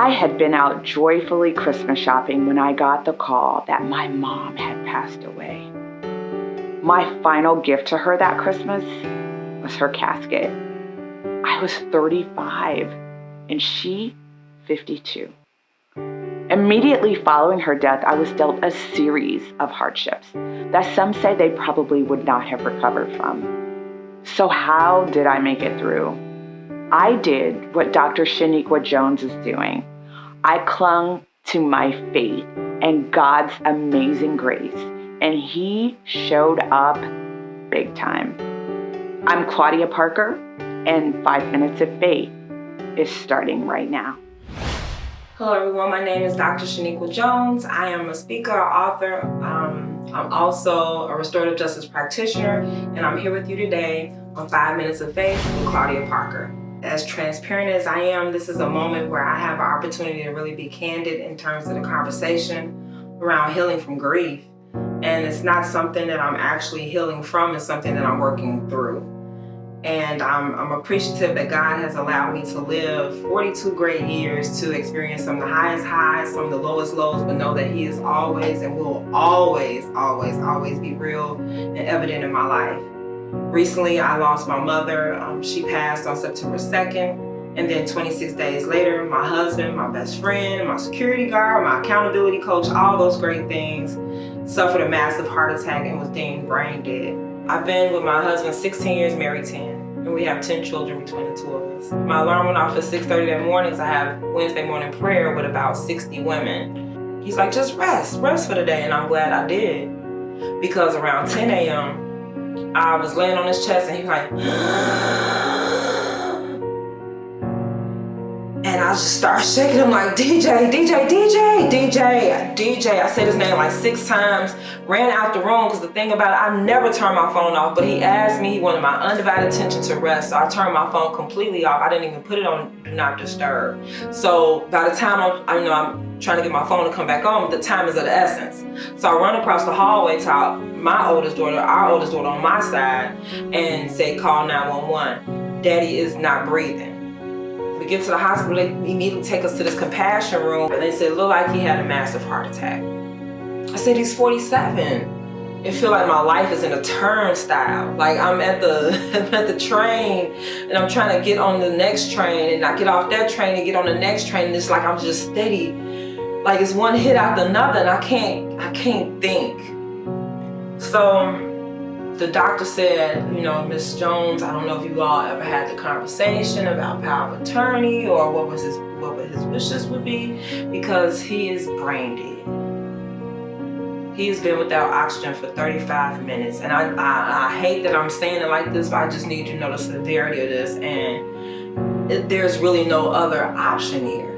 I had been out joyfully Christmas shopping when I got the call that my mom had passed away. My final gift to her that Christmas was her casket. I was 35 and she 52. Immediately following her death, I was dealt a series of hardships that some say they probably would not have recovered from. So how did I make it through? I did what Dr. Shaniqua Jones is doing. I clung to my faith and God's amazing grace, and He showed up big time. I'm Claudia Parker, and 5 Minutes of Faith is starting right now. Hello everyone, my name is Dr. Shaniqua Jones. I am a speaker, author. I'm also a restorative justice practitioner, and I'm here with you today on 5 Minutes of Faith with Claudia Parker. As transparent as I am, this is a moment where I have an opportunity to really be candid in terms of the conversation around healing from grief. And it's not something that I'm actually healing from, it's something that I'm working through. And I'm appreciative that God has allowed me to live 42 great years to experience some of the highest highs, some of the lowest lows, but know that He is always and will always, always, always be real and evident in my life. Recently, I lost my mother. She passed on September 2nd. And then 26 days later, my husband, my best friend, my security guard, my accountability coach, all those great things, suffered a massive heart attack and was deemed brain dead. I've been with my husband 16 years, married 10, and we have 10 children between the two of us. My alarm went off at 6:30 that morning because I have Wednesday morning prayer with about 60 women. He's like, just rest for the day, and I'm glad I did. Because around 10 a.m., I was laying on his chest and he was like, and I just started shaking him like, DJ. I said his name like 6 times, ran out the room because the thing about it, I never turn my phone off, but he asked me, he wanted my undivided attention to rest, so I turned my phone completely off. I didn't even put it on Do Not Disturb. So by the time I'm trying to get my phone to come back on, the time is of the essence. So I run across the hallway to our oldest daughter on my side, and say, call 911. Daddy is not breathing. We get to the hospital, they immediately take us to this compassion room, and they said it looked like he had a massive heart attack. I said, he's 47. It feel like my life is in a turnstile. Like I'm at the train, and I'm trying to get on the next train, and I get off that train and get on the next train, and it's like I'm just steady. Like it's one hit after another, and I can't think. So the doctor said, Miss Jones, I don't know if you all ever had the conversation about power of attorney or what his wishes would be, because he is brain dead. He has been without oxygen for 35 minutes. And I hate that I'm saying it like this, but I just need you to know the severity of this. And there's really no other option here.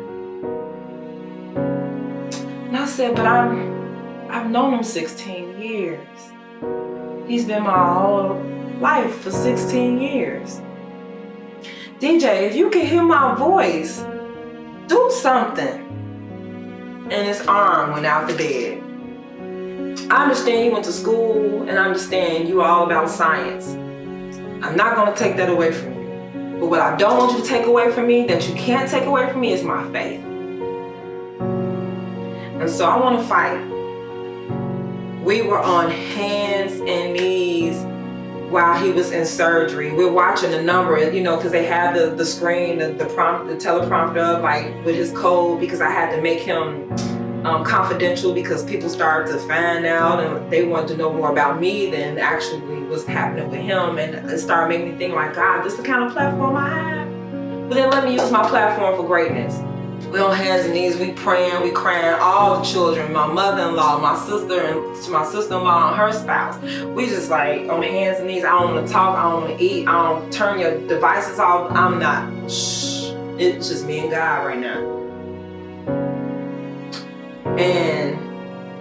And I said, but I've known him 16 years. He's been my whole life for 16 years. DJ, if you can hear my voice, do something. And his arm went out the bed. I understand you went to school, and I understand you are all about science. I'm not gonna take that away from you. But what I don't want you to take away from me, that you can't take away from me, is my faith. And so I wanna fight. We were on hands and knees while he was in surgery. We're watching the number, because they have the screen, the teleprompter up, like with his code, because I had to make him confidential, because people started to find out and they wanted to know more about me than actually what's happening with him. And it started making me think like, God, this is the kind of platform I have. But then let me use my platform for greatness. We on hands and knees, we praying, we crying, all the children, my mother-in-law, my sister, and my sister-in-law and her spouse. We just like on hands and knees. I don't want to talk, I don't want to eat, I don't turn your devices off. I'm not, it's just me and God right now. And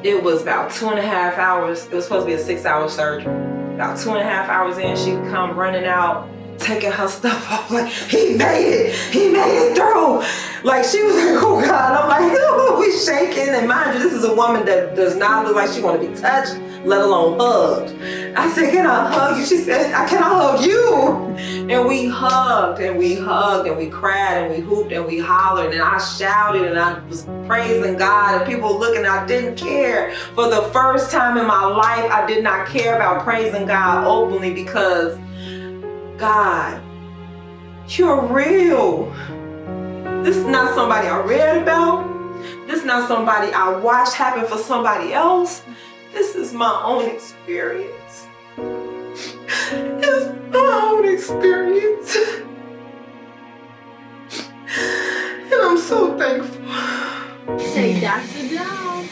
it was about 2.5 hours. It was supposed to be a 6-hour surgery. About 2.5 hours in, she come running out, taking her stuff off, like, he made it through. Like, she was like, oh God. I'm like, oh, we shaking. And mind you, this is a woman that does not look like she want to be touched, let alone hugged. I said, can I hug you? She said, can I hug you? And we hugged and we hugged and we cried and we hooped and we hollered and I shouted and I was praising God and people looking. I didn't care. For the first time in my life, I did not care about praising God openly because God, you're real. This is not somebody I read about. This is not somebody I watched happen for somebody else. This is my own experience. It's my own experience. And I'm so thankful. Say Dr. Jones.